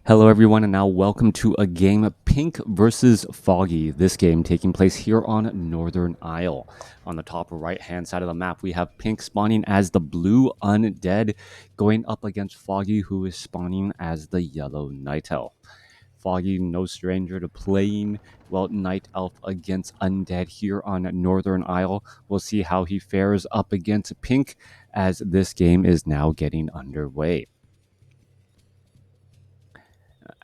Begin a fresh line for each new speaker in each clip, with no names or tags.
Hello everyone, and now welcome to a game Pink versus Foggy. This game taking place here on Northern Isle. On the top right hand side of the map, we have Pink spawning as the blue undead, going up against Foggy, who is spawning as the yellow night elf. Foggy, no stranger to playing, well, night elf against undead here on Northern Isle. We'll see how he fares up against Pink as this game is now getting underway.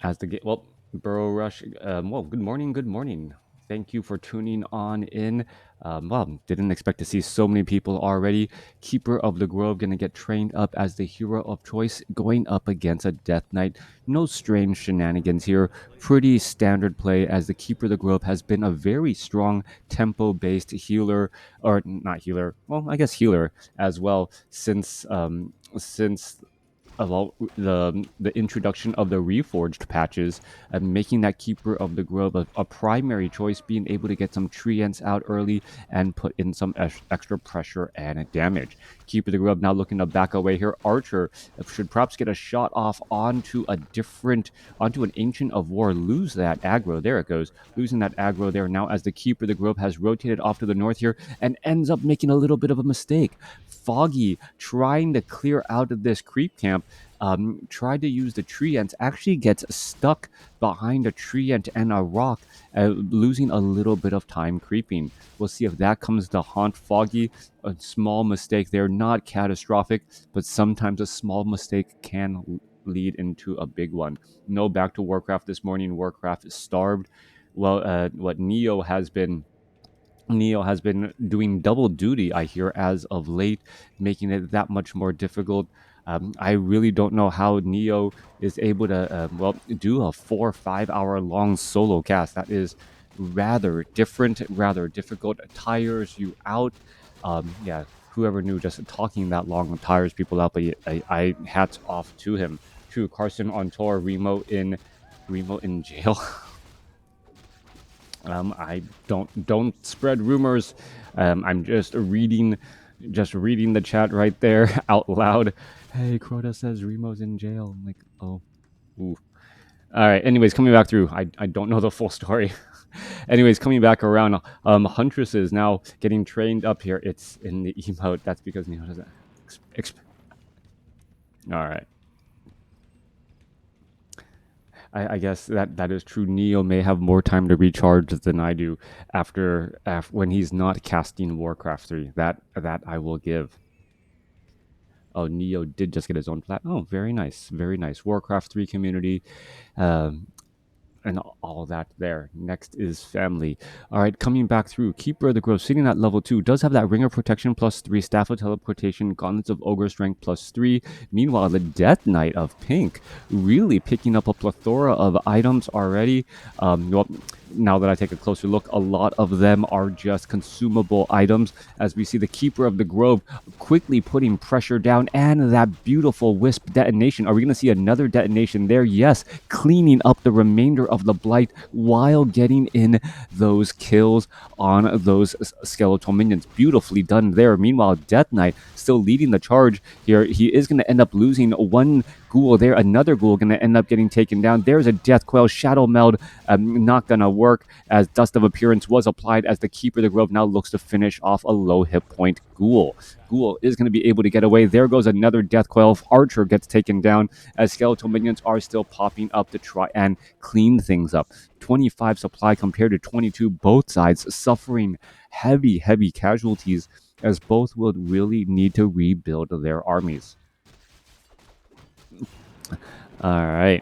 As the game, well, Burrow Rush. Well, good morning, good morning. Thank you for tuning on in. Well, didn't expect to see so many people already. Keeper of the Grove gonna get trained up as the hero of choice, going up against a Death Knight. No strange shenanigans here. Pretty standard play, as the Keeper of the Grove has been a very strong tempo-based healer, or not healer. Well, I guess healer as well since about the introduction of the reforged patches and making that Keeper of the Grove a primary choice, being able to get some treants out early and put in some extra pressure and damage. Keeper of the Grove now looking to back away here. Archer should perhaps get a shot off onto an Ancient of War, lose that aggro. There it goes, losing that aggro there now as the Keeper of the Grove has rotated off to the north here and ends up making a little bit of a mistake. Foggy trying to clear out of this creep camp, tried to use the treants, actually gets stuck behind a treant and a rock, losing a little bit of time creeping. We'll see if that comes to haunt Foggy. A small mistake there, not catastrophic, but sometimes a small mistake can lead into a big one. No back to WarCraft this morning. WarCraft is starved. Well, what Neo has been doing double duty, I hear, as of late, making it that much more difficult. I really don't know how Neo is able to, do a 4 or 5 hour long solo cast. That is rather different, rather difficult. It tires you out. Yeah, whoever knew just talking that long tires people out, but I hats off to him. To Carson on tour, Remo in jail. I don't spread rumors. I'm just reading the chat right there out loud. Hey, Crota says Remo's in jail. I'm like, oh, ooh. All right. Anyways, coming back through. I don't know the full story. Anyways, coming back around. Huntress is now getting trained up here. It's in the emote. That's because Neo doesn't. All right. I guess that is true. Neo may have more time to recharge than I do after when he's not casting Warcraft 3. That I will give. Oh, Neo did just get his own plat. Oh, very nice, very nice. Warcraft 3 community. Um, and all that there. Next is family. All right, coming back through. Keeper of the Grove sitting at level 2. Does have that Ring of Protection +3, Staff of Teleportation, Gauntlets of Ogre Strength +3. Meanwhile, the Death Knight of Pink really picking up a plethora of items already. Well, now that I take a closer look, a lot of them are just consumable items, as we see the Keeper of the Grove quickly putting pressure down, and that beautiful Wisp detonation. Are we going to see another detonation there? Yes, cleaning up the remainder of the Blight while getting in those kills on those skeletal minions. Beautifully done there. Meanwhile, Death Knight still leading the charge here. He is going to end up losing one ghoul there. Another ghoul going to end up getting taken down. There's a Death Quail. Shadow Meld not going to work, as Dust of Appearance was applied, as the Keeper of the Grove now looks to finish off a low hit point ghoul. Ghoul is going to be able to get away. There goes another Death Quail. Archer gets taken down, as skeletal minions are still popping up to try and clean things up. 25 supply compared to 22. Both sides suffering heavy casualties, as both will really need to rebuild their armies. All right.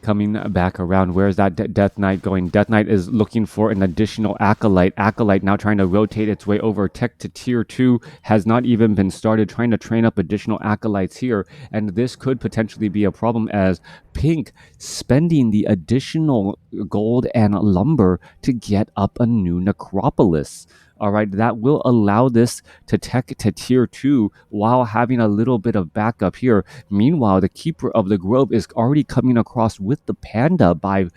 Coming back around, where's that Death Knight going? Death Knight is looking for an additional Acolyte. Acolyte now trying to rotate its way over. Tech to tier 2 has not even been started, trying to train up additional Acolytes here, and this could potentially be a problem, as Pink spending the additional gold and lumber to get up a new Necropolis. All right, that will allow this to tech to tier 2 while having a little bit of backup here. Meanwhile, the Keeper of the Grove is already coming across with the Panda by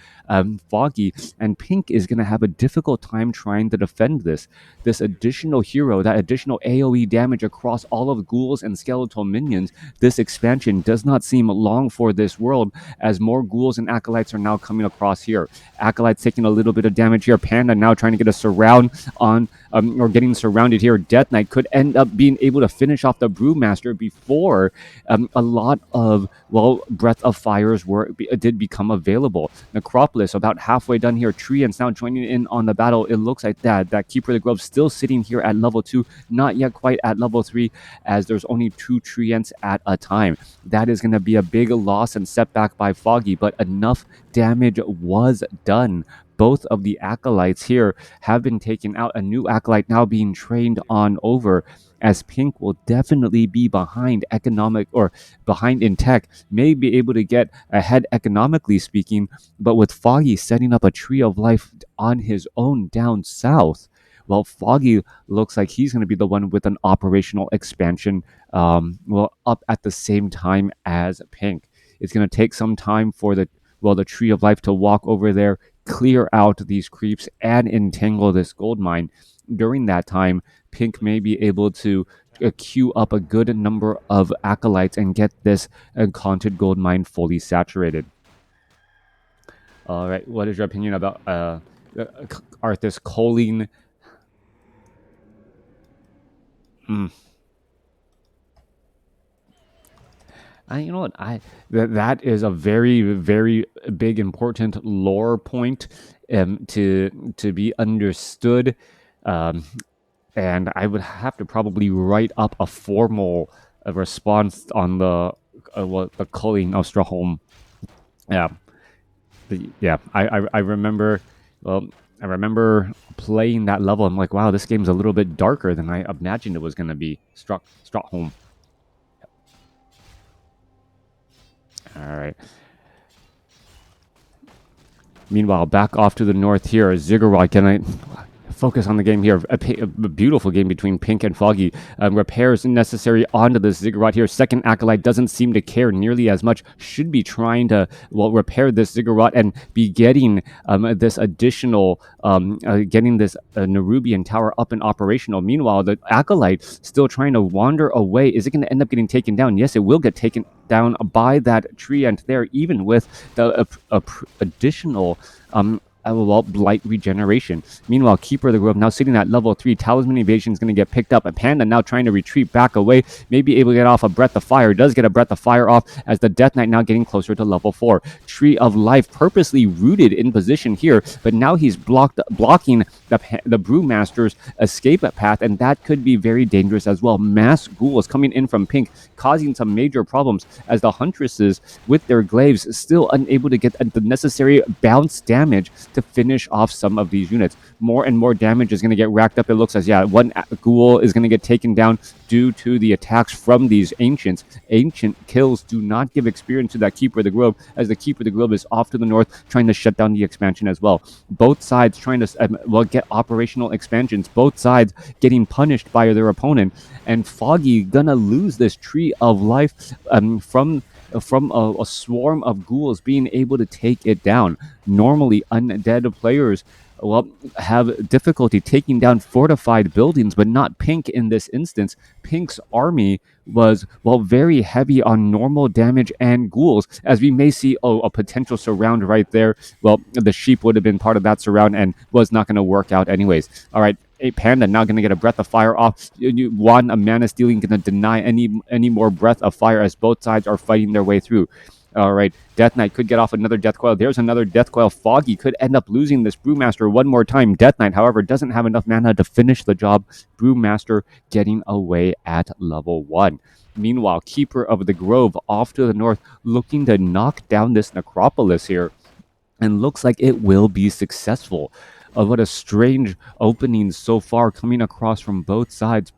Foggy, and Pink is going to have a difficult time trying to defend this. This additional hero, that additional AoE damage across all of ghouls and skeletal minions, this expansion does not seem long for this world, as more ghouls and acolytes are now coming across here. Acolytes taking a little bit of damage here. Panda now trying to get a surround on, or getting surrounded here. Death Knight could end up being able to finish off the Brewmaster before a lot of, well, Breath of Fires did become available. Necropolis about halfway done here. Treants now joining in on the battle. It looks like that Keeper of the Grove still sitting here at level 2, not yet quite at level 3, as there's only 2 Treants at a time. That is going to be a big loss and setback by Foggy, but enough damage was done. Both of the acolytes here have been taken out. A new acolyte now being trained on over, as Pink will definitely be behind behind in tech, may be able to get ahead economically speaking, but with Foggy setting up a Tree of Life on his own down south, well, Foggy looks like he's going to be the one with an operational expansion, up at the same time as Pink. It's going to take some time for the Tree of Life to walk over there, clear out these creeps, and entangle this gold mine. During that time, Pink may be able to queue up a good number of acolytes and get this enchanted gold mine fully saturated. All right, what is your opinion about Arthas Choline? You know what? That is a very, very big important lore point to be understood, and I would have to probably write up a formal response on the culling of Strahholm. Yeah, I remember. Well, I remember playing that level. I'm like, wow, this game's a little bit darker than I imagined it was going to be. Strahholm. All right. Meanwhile, back off to the north here, Ziggurat. Can I focus on the game here? A beautiful game between Pink and Foggy. Repairs necessary onto the Ziggurat here. Second Acolyte doesn't seem to care nearly as much. Should be trying to, repair this Ziggurat and be getting this additional, getting this Nerubian tower up and operational. Meanwhile, the Acolyte still trying to wander away. Is it going to end up getting taken down? Yes, it will get taken down by that Treant there, even with the additional blight regeneration. Meanwhile, Keeper of the Grove now sitting at level 3. Talisman Evasion is going to get picked up. A Panda now trying to retreat back away. Maybe able to get off a Breath of Fire. Does get a Breath of Fire off, as the Death Knight now getting closer to level 4. Tree of Life purposely rooted in position here, but now he's blocking the Brewmaster's escape path, and that could be very dangerous as well. Mass ghouls coming in from Pink, causing some major problems, as the Huntresses with their glaives still unable to get the necessary bounce damage to finish off some of these units. More and more damage is going to get racked up. It looks as, one ghoul is going to get taken down due to the attacks from these ancients. Ancient kills do not give experience to that Keeper of the Grove, as the Keeper of the Grove is off to the north trying to shut down the expansion as well. Both sides trying to get operational expansions. Both sides getting punished by their opponent, and Foggy gonna lose this Tree of Life from a swarm of ghouls being able to take it down. Normally, undead players have difficulty taking down fortified buildings, but not Pink in this instance. Pink's army was, very heavy on normal damage and ghouls, as we may see a potential surround right there. The sheep would have been part of that surround and was not going to work out anyways. All right, a Panda now going to get a Breath of Fire off. One, a Mana Stealing going to deny any more Breath of Fire, as both sides are fighting their way through. All right, Death Knight could get off another Death Coil. There's another Death Coil. Foggy could end up losing this Brewmaster one more time. Death Knight, however, doesn't have enough mana to finish the job. Brewmaster getting away at level 1. Meanwhile, Keeper of the Grove off to the north, looking to knock down this Necropolis here, and looks like it will be successful. What a strange opening so far coming across from both sides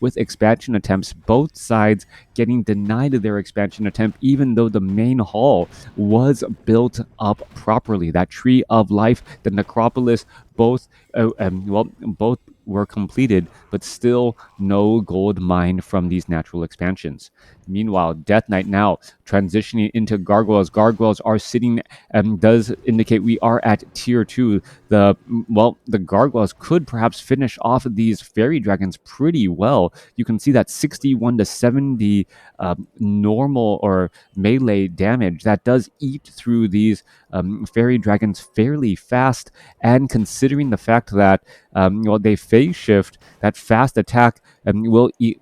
with expansion attempts, both sides getting denied their expansion attempt, even though the main hall was built up properly. That Tree of Life, the Necropolis, both were completed, but still no gold mine from these natural expansions. Meanwhile, Death Knight now transitioning into Gargoyles. Gargoyles are sitting, does indicate we are at tier 2. The Gargoyles could perhaps finish off these Fairy Dragons pretty well. You can see that 61 to 70 normal or melee damage that does eat through these Fairy Dragons fairly fast. And considering the fact that they phase shift, that fast attack will eat.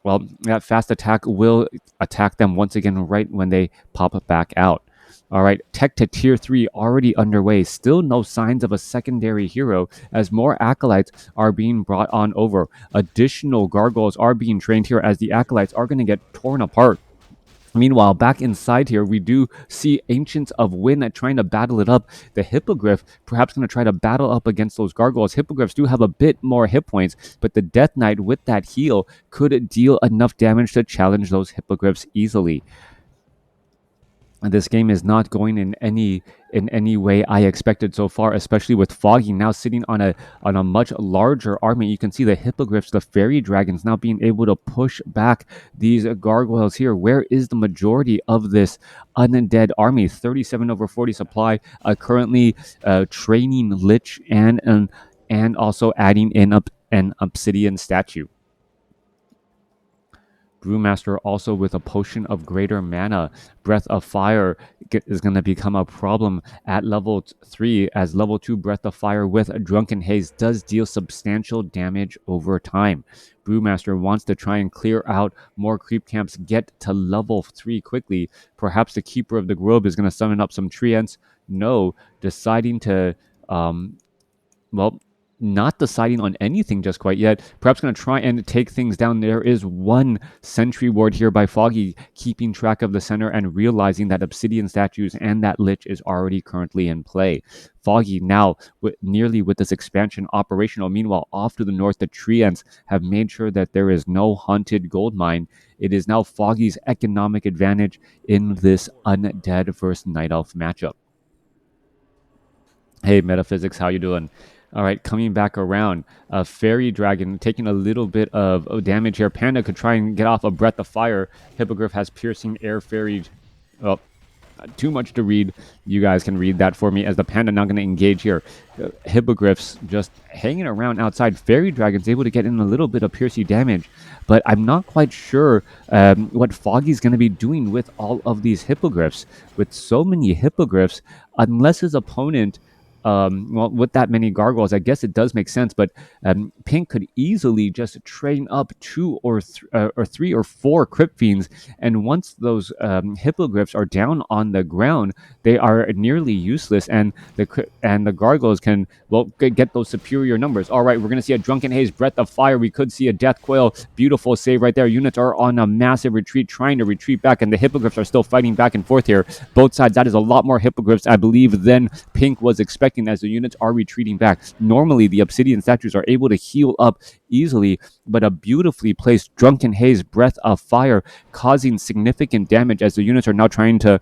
Well, that fast attack will attack them once again right when they pop back out. All right, tech to tier 3 already underway. Still no signs of a secondary hero as more acolytes are being brought on over. Additional gargoyles are being trained here as the acolytes are going to get torn apart. Meanwhile, back inside here, we do see Ancients of Wind trying to battle it up. The Hippogriff perhaps going to try to battle up against those gargoyles. Hippogriffs do have a bit more hit points, but the Death Knight with that heal could deal enough damage to challenge those Hippogriffs easily. This game is not going in any way I expected so far, especially with Foggy now sitting on a much larger army. You can see the Hippogriffs, the Fairy Dragons now being able to push back these gargoyles here. Where is the majority of this undead army? 37 over 40 supply, currently training Lich and also adding in an obsidian statue. Brewmaster also with a potion of greater mana. Breath of Fire is going to become a problem at level 3, as level 2 Breath of Fire with Drunken Haze does deal substantial damage over time. Brewmaster wants to try and clear out more creep camps, get to level 3 quickly. Perhaps the Keeper of the Grove is going to summon up some treants. No, deciding to not deciding on anything just quite yet. Perhaps going to try and take things down. There is one sentry ward here by Foggy, keeping track of the center and realizing that obsidian statues and that Lich is already currently in play. Foggy now nearly with this expansion operational. Meanwhile, off to the north, the treants have made sure that there is no haunted gold mine. It is now Foggy's economic advantage in this undead versus night elf matchup. Hey, Metaphysics, how you doing? All right, coming back around. Fairy Dragon taking a little bit of damage here. Panda could try and get off a Breath of Fire. Hippogriff has Piercing Air Fairy. Oh, too much to read. You guys can read that for me as the Panda now going to engage here. Hippogriffs just hanging around outside. Fairy Dragon's able to get in a little bit of piercing damage, but I'm not quite sure what Foggy's going to be doing with all of these Hippogriffs. With so many Hippogriffs, unless his opponent with that many gargoyles, I guess it does make sense, but Pink could easily just train up 2 or 3 or 4 Crypt Fiends, and once those Hippogriffs are down on the ground, they are nearly useless, and the gargoyles can get those superior numbers. All right, we're going to see a Drunken Haze, Breath of Fire. We could see a Death Coil. Beautiful save right there. Units are on a massive retreat, trying to retreat back, and the Hippogriffs are still fighting back and forth here. Both sides, that is a lot more Hippogriffs, I believe, than Pink was expecting, as the units are retreating back. Normally, the obsidian statues are able to heal up easily, but a beautifully placed Drunken Haze, Breath of Fire, causing significant damage as the units are now trying to,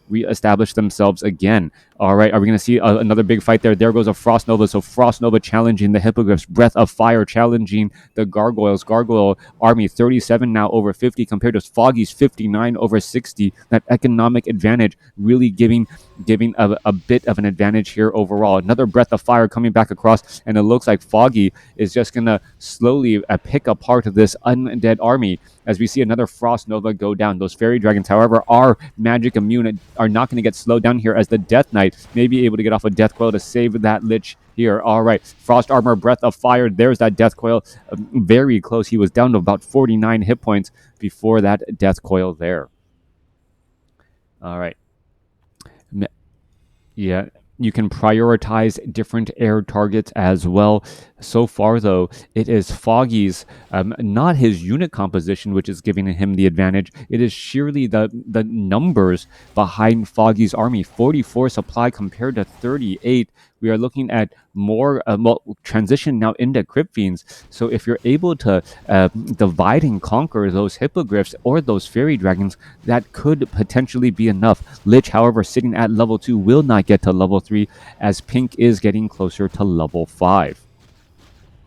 reestablish themselves again. All right, are we going to see another big fight there? There goes a Frost Nova. So Frost Nova challenging the Hippogriffs. Breath of Fire challenging the Gargoyles. Gargoyle army 37 now over 50 compared to Foggy's 59 over 60. That economic advantage really giving a bit of an advantage here overall. Another Breath of Fire coming back across, and it looks like Foggy is just going to slowly pick apart this undead army as we see another Frost Nova go down. Those Fairy Dragons, however, are magic immune, are not going to get slowed down here as the Death Knight may be able to get off a Death Coil to save that Lich here. All right, Frost Armor, Breath of Fire. There's that Death Coil. Very close. He was down to about 49 hit points before that Death Coil there. All right. Yeah, you can prioritize different air targets as well. So far, though, it is Foggy's, not his unit composition, which is giving him the advantage. It is sheerly the numbers behind Foggy's army. 44 supply compared to 38. We are looking at more transition now into Crypt Fiends. So if you're able to divide and conquer those Hippogriffs or those Fairy Dragons, that could potentially be enough. Lich, however, sitting at level 2, will not get to level 3 as Pink is getting closer to level 5.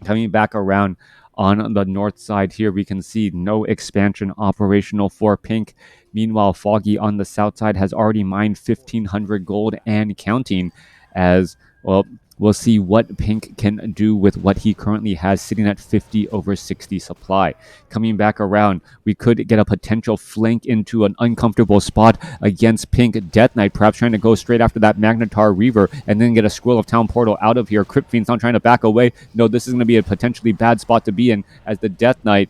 Coming back around on the north side here, we can see no expansion operational for pink. Meanwhile, Foggy on the south side has already mined 1,500 gold and counting. As well, we'll see what pink can do with what he currently has, sitting at 50 over 60 supply. Coming back around, we could get a potential flank into an uncomfortable spot against pink. Death Knight perhaps trying to go straight after that Magnetar Reaver and then get a Scroll of Town Portal out of here. Crypt Fiend's not trying to back away. No, this is going to be a potentially bad spot to be in, as the Death Knight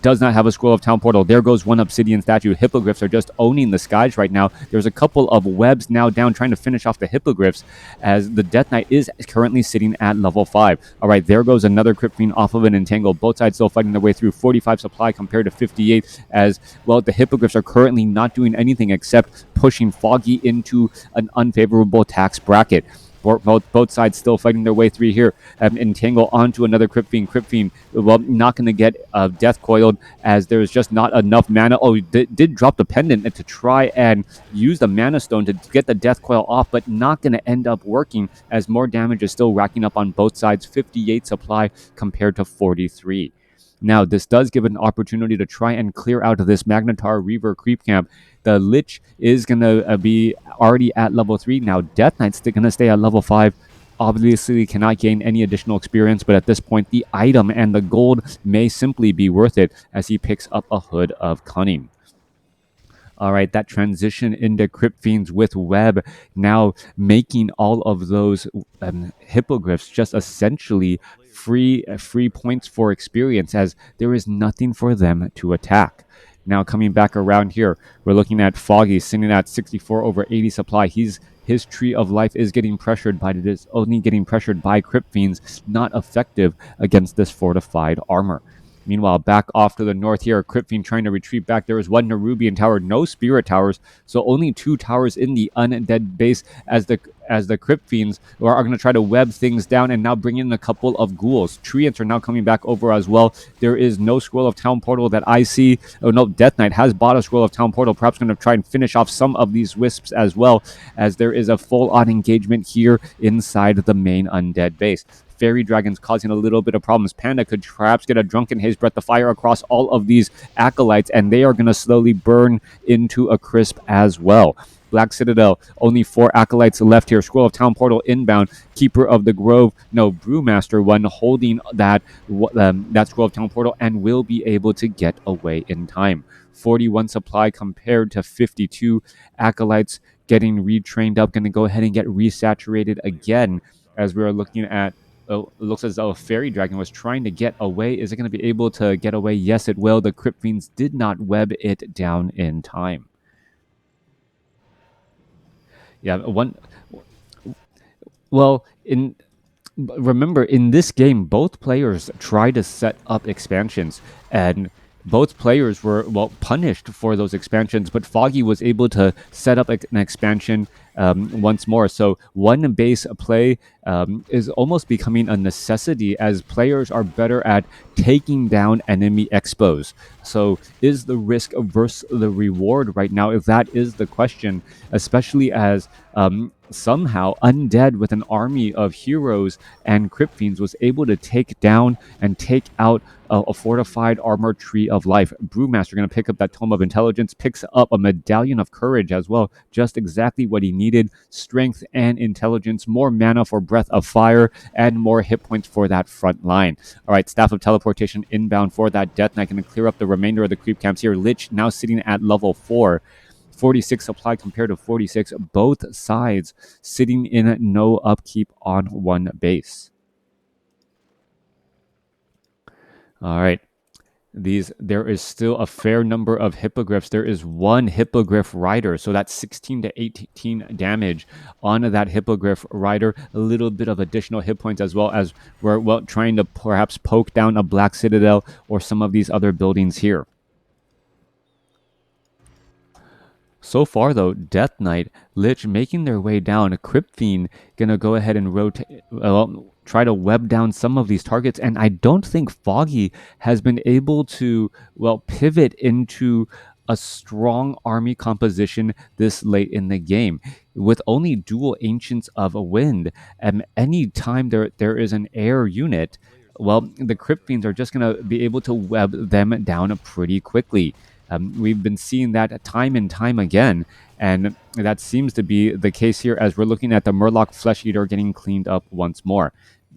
does not have a Scroll of Town Portal. There goes one Obsidian statue. Hippogriffs are just owning the skies right now. There's a couple of webs now down trying to finish off the Hippogriffs, as the Death Knight is currently sitting at level 5. All right, there goes another Crypt Fiend off of an Entangle. Both sides still fighting their way through. 45 supply compared to 58, as well, the Hippogriffs are currently not doing anything except pushing Foggy into an unfavorable tax bracket. Both sides still fighting their way through here. Entangle onto another Crypt Fiend. Crypt Fiend, well, not going to get Death Coiled, as there's just not enough mana. Oh, he did drop the Pendant to try and use the Mana Stone to get the Death Coil off, but not going to end up working, as more damage is still racking up on both sides. 58 supply compared to 43. Now, this does give an opportunity to try and clear out of this Magnetar Reaver creep camp. The Lich is going to be already at level 3. Now, Death Knight's going to stay at level 5. Obviously, cannot gain any additional experience, but at this point, the item and the gold may simply be worth it, as he picks up a Hood of Cunning. All right, that transition into Crypt Fiends with Web, now making all of those Hippogriffs just essentially free points for experience, as there is nothing for them to attack. Now, coming back around here, we're looking at Foggy sitting at 64 over 80 supply. His Tree of Life is getting pressured, but it is only getting pressured by Crypt Fiends, not effective against this fortified armor. Meanwhile, back off to the north here, Crypt Fiend trying to retreat back. There is one Nerubian tower, no Spirit towers, so only 2 towers in the undead base, as the Crypt Fiends are going to try to web things down and now bring in a couple of ghouls. Treants are now coming back over as well. There is no Scroll of Town Portal that I see. Oh no, Death Knight has bought a Scroll of Town Portal, perhaps going to try and finish off some of these wisps as well, as there is a full-on engagement here inside the main undead base. Fairy Dragons causing a little bit of problems. Panda could perhaps get a Drunken Haze Breath of Fire across all of these acolytes, and they are going to slowly burn into a crisp as well. Black Citadel, only 4 acolytes left here. Scroll of Town Portal inbound. Keeper of the Grove, no, Brewmaster one holding that Scroll of Town Portal, and will be able to get away in time. 41 supply compared to 52. Acolytes getting retrained up, going to go ahead and get resaturated again, as we are looking at. It looks as though a Fairy Dragon was trying to get away. Is it going to be able to get away? Yes, it will. The Crypt Fiends did not web it down in time. Yeah, remember, in this game, both players tried to set up expansions, and both players were, punished for those expansions, but Foggy was able to set up an expansion once more. So one base play is almost becoming a necessity, as players are better at taking down enemy expos. So is the risk versus the reward right now? If that is the question, especially as somehow Undead with an army of heroes and Crypt Fiends was able to take down and take out a fortified armor Tree of Life. Brewmaster going to pick up that Tome of Intelligence, picks up a Medallion of Courage as well, just exactly what he needed. Strength and intelligence, more mana for Breath of Fire, and more hit points for that front line. All right, Staff of Teleportation inbound for that Death Knight, going to clear up the remainder of the creep camps here. Lich now sitting at level 4. 46 supply compared to 46. Both sides sitting in no upkeep on one base. All right. There is still a fair number of Hippogriffs. There is one Hippogriff Rider, so that's 16 to 18 damage on that Hippogriff Rider. A little bit of additional hit points, as well as we're trying to perhaps poke down a Black Citadel or some of these other buildings here. So far, though, Death Knight, Lich making their way down. Crypt Fiend gonna go ahead and rotate, try to web down some of these targets, and I don't think Foggy has been able to, pivot into a strong army composition this late in the game. With only dual Ancients of Wind, any time there is an air unit, well, the Crypt Fiends are just going to be able to web them down pretty quickly. We've been seeing that time and time again, and that seems to be the case here as we're looking at the Murloc Flesh Eater getting cleaned up once more.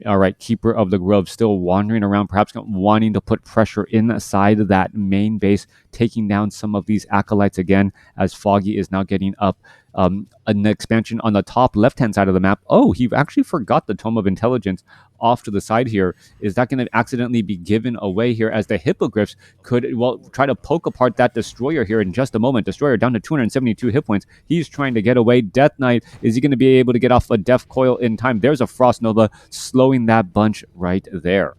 All right, Keeper of the Grove still wandering around, perhaps wanting to put pressure inside that main base, taking down some of these acolytes again, as Foggy is now getting up an expansion on the top left-hand side of the map. Oh, he actually forgot the Tome of Intelligence off to the side here. Is that going to accidentally be given away here as the Hippogriffs could, well, try to poke apart that Destroyer here in just a moment. Destroyer down to 272 hit points. He's trying to get away. Death Knight, is he going to be able to get off a Death Coil in time? There's a Frost Nova slowing that bunch right there.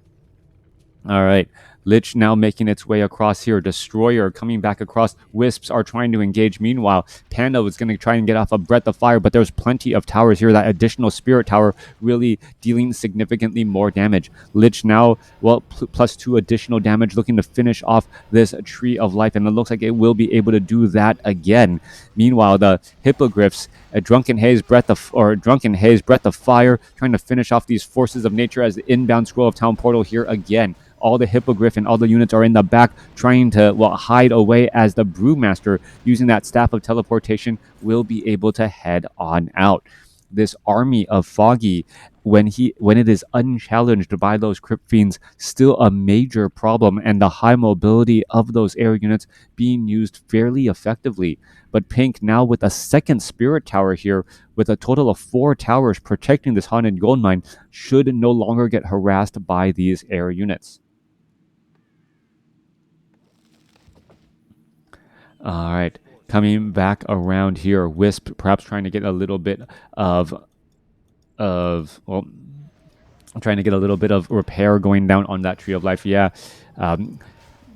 All right. Lich now making its way across here. Destroyer coming back across. Wisps are trying to engage. Meanwhile, Panda was going to try and get off a Breath of Fire, but there's plenty of towers here. That additional Spirit Tower really dealing significantly more damage. Lich now, well, plus 2 additional damage, looking to finish off this Tree of Life, and it looks like it will be able to do that again. Meanwhile, the Hippogriffs, Drunken Haze, Breath of Fire, trying to finish off these forces of nature as the inbound Scroll of Town portal here again. All the Hippogriff and all the units are in the back trying to, well, hide away as the Brewmaster, using that Staff of Teleportation, will be able to head on out. This army of Foggy, when it is unchallenged by those Crypt Fiends, still a major problem, and the high mobility of those air units being used fairly effectively. But Pink now with a second Spirit Tower here, with a total of 4 towers protecting this Haunted Gold Mine, should no longer get harassed by these air units. All right, coming back around here, Wisp perhaps trying to get a little bit of well, trying to get a little bit of repair going down on that Tree of Life. Yeah,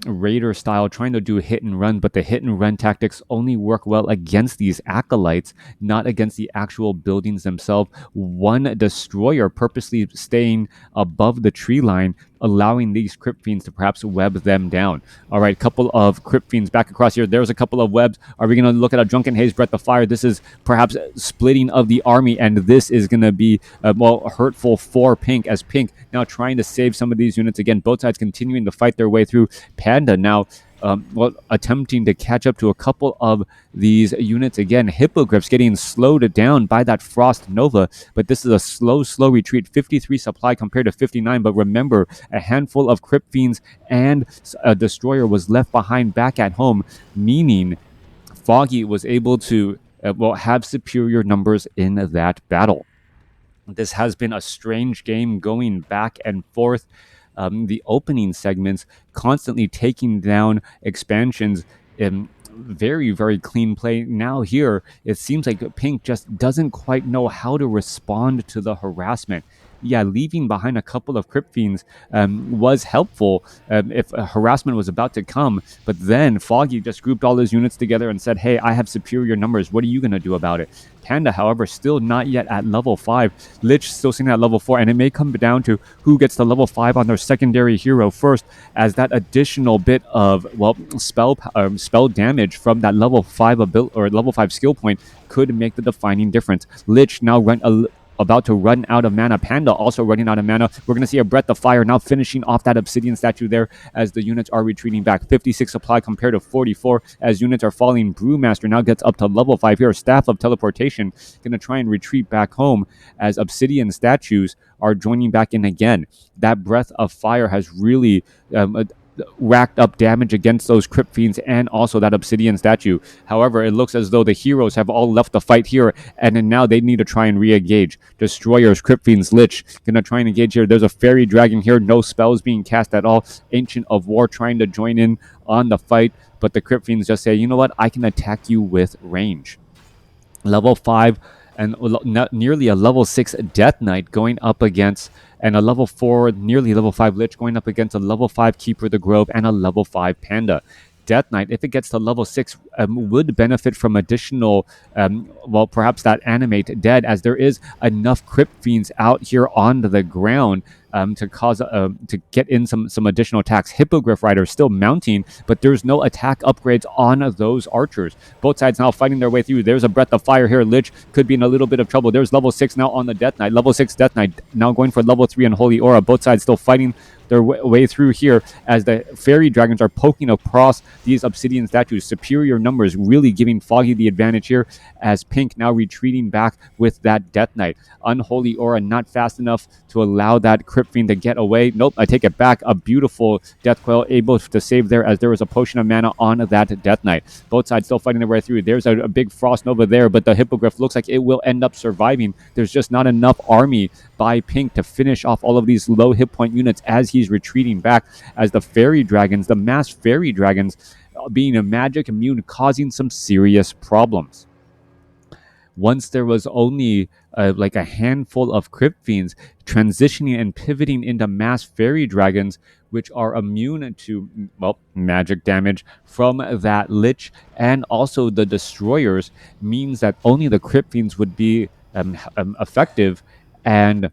Raider style, trying to do hit and run, but the hit and run tactics only work well against these acolytes, not against the actual buildings themselves. One Destroyer purposely staying above the tree line, allowing these Crypt Fiends to perhaps web them down. All right, couple of Crypt Fiends back across here. There's a couple of webs. Are we going to look at a Drunken Haze, Breath of Fire? This is perhaps splitting of the army, and this is going to be, well, hurtful for Pink, as Pink now trying to save some of these units. Again, both sides continuing to fight their way through. Panda now well, attempting to catch up to a couple of these units again. Hippogriffs getting slowed down by that Frost Nova, but this is a slow retreat. 53 supply compared to 59, but remember, a handful of Crypt Fiends and a Destroyer was left behind back at home, meaning Foggy was able to well, have superior numbers in that battle. This has been a strange game going back and forth. The opening segments constantly taking down expansions in very, very clean play. Now here, it seems like Pink just doesn't quite know how to respond to the harassment. Yeah, leaving behind a couple of Crypt Fiends was helpful if a harassment was about to come, but then Foggy just grouped all his units together and said, hey, I have superior numbers. What are you going to do about it? Panda, however, still not yet at level 5. Lich still sitting at level 4, and it may come down to who gets to level 5 on their secondary hero first, as that additional bit of, well, spell damage from that level 5 level 5 skill point could make the defining difference. Lich now about to run out of mana. Panda also running out of mana. We're going to see a Breath of Fire now finishing off that Obsidian statue there as the units are retreating back. 56 supply compared to 44 as units are falling. Brewmaster now gets up to level 5 here. Staff of Teleportation going to try and retreat back home as Obsidian statues are joining back in again. That Breath of Fire has really racked up damage against those Crypt Fiends and also that Obsidian statue. However, it looks as though the heroes have all left the fight here, and then now they need to try and re-engage. Destroyers, Crypt Fiends, Lich gonna try and engage here. There's a Fairy Dragon here, no spells being cast at all. Ancient of War trying to join in on the fight, but the Crypt Fiends just say, you know what, I can attack you with range. Level 5 and nearly a level 6 Death Knight going up against, and a level 4, nearly level 5 Lich going up against a level 5 Keeper of the Grove and a level 5 Panda. Death Knight, if it gets to level 6, would benefit from additional, well, perhaps that animate dead, as there is enough Crypt Fiends out here on the ground to cause to get in some additional attacks. Hippogriff Rider still mounting, but there's no attack upgrades on those archers. Both sides now fighting their way through. There's a Breath of Fire here. Lich could be in a little bit of trouble. There's level 6 now on the Death Knight. Level 6 Death Knight now going for level 3 on Holy Aura. Both sides still fighting their way through here as the fairy dragons are poking across these obsidian statues. Superior numbers really giving Foggy the advantage here as Pink now retreating back with that Death Knight. Unholy Aura not fast enough to allow that Crypt Fiend to get away. Nope, I take it back. A beautiful Death Coil able to save there as there was a potion of mana on that Death Knight. Both sides still fighting their way through. There's a big Frost Nova there, but the Hippogriff looks like it will end up surviving. There's just not enough army by Pink to finish off all of these low hit point units as he's retreating back, as the fairy dragons, the mass fairy dragons, being a magic immune, causing some serious problems. Once there was only like a handful of Crypt Fiends transitioning and pivoting into mass fairy dragons, which are immune to, well, magic damage from that Lich, and also the Destroyers, means that only the Crypt Fiends would be effective. And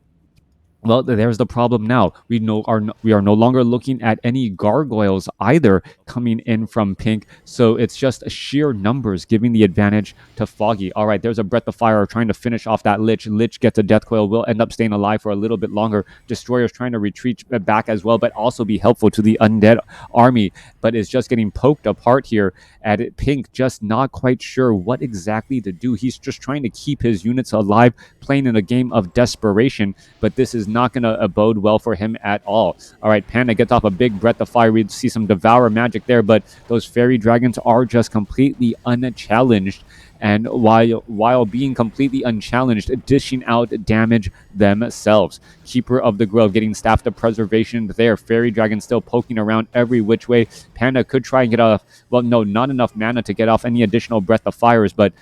well, there's the problem now. We are no longer looking at any gargoyles either coming in from Pink, so it's just sheer numbers giving the advantage to Foggy. All right, there's a Breath of Fire trying to finish off that Lich. Lich gets a Death Coil, will end up staying alive for a little bit longer. Destroyer's trying to retreat back as well, but also be helpful to the undead army, but is just getting poked apart here. At Pink, just not quite sure what exactly to do. He's just trying to keep his units alive, playing in a game of desperation, but this is not going to bode well for him at all. All right, Panda gets off a big Breath of Fire. We see some Devour magic there, but those fairy dragons are just completely unchallenged. And while being completely unchallenged, dishing out damage themselves. Keeper of the Grove getting Staff of Preservation there. Fairy Dragon still poking around every which way. Panda could try and get off, well, no, not enough mana to get off any additional Breath of Fires, but,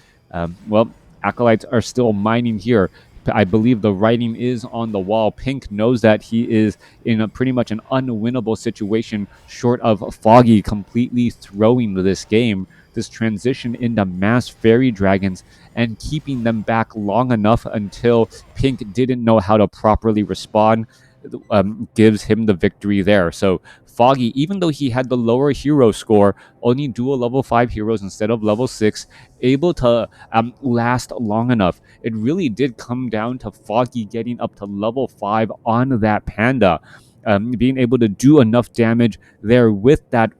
well, Acolytes are still mining here. I believe the writing is on the wall. Pink knows that he is in pretty much an unwinnable situation, short of Foggy completely throwing this game. This transition into mass fairy dragons and keeping them back long enough until Pink didn't know how to properly respond, gives him the victory there. So Foggy, even though he had the lower hero score, only dual level 5 heroes instead of level 6, able to last long enough. It really did come down to Foggy getting up to level 5 on that Panda, being able to do enough damage there with that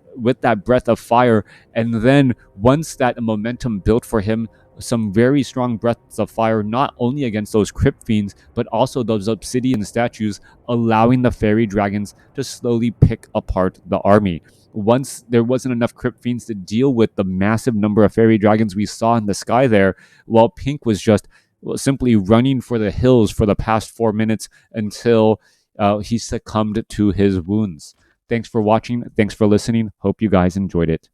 Breath of Fire, and then once that momentum built for him, some very strong Breaths of Fire, not only against those Crypt Fiends, but also those obsidian statues, allowing the fairy dragons to slowly pick apart the army. Once there wasn't enough Crypt Fiends to deal with the massive number of fairy dragons we saw in the sky there, while Pink was just simply running for the hills for the past 4 minutes until he succumbed to his wounds. Thanks for watching. Thanks for listening. Hope you guys enjoyed it.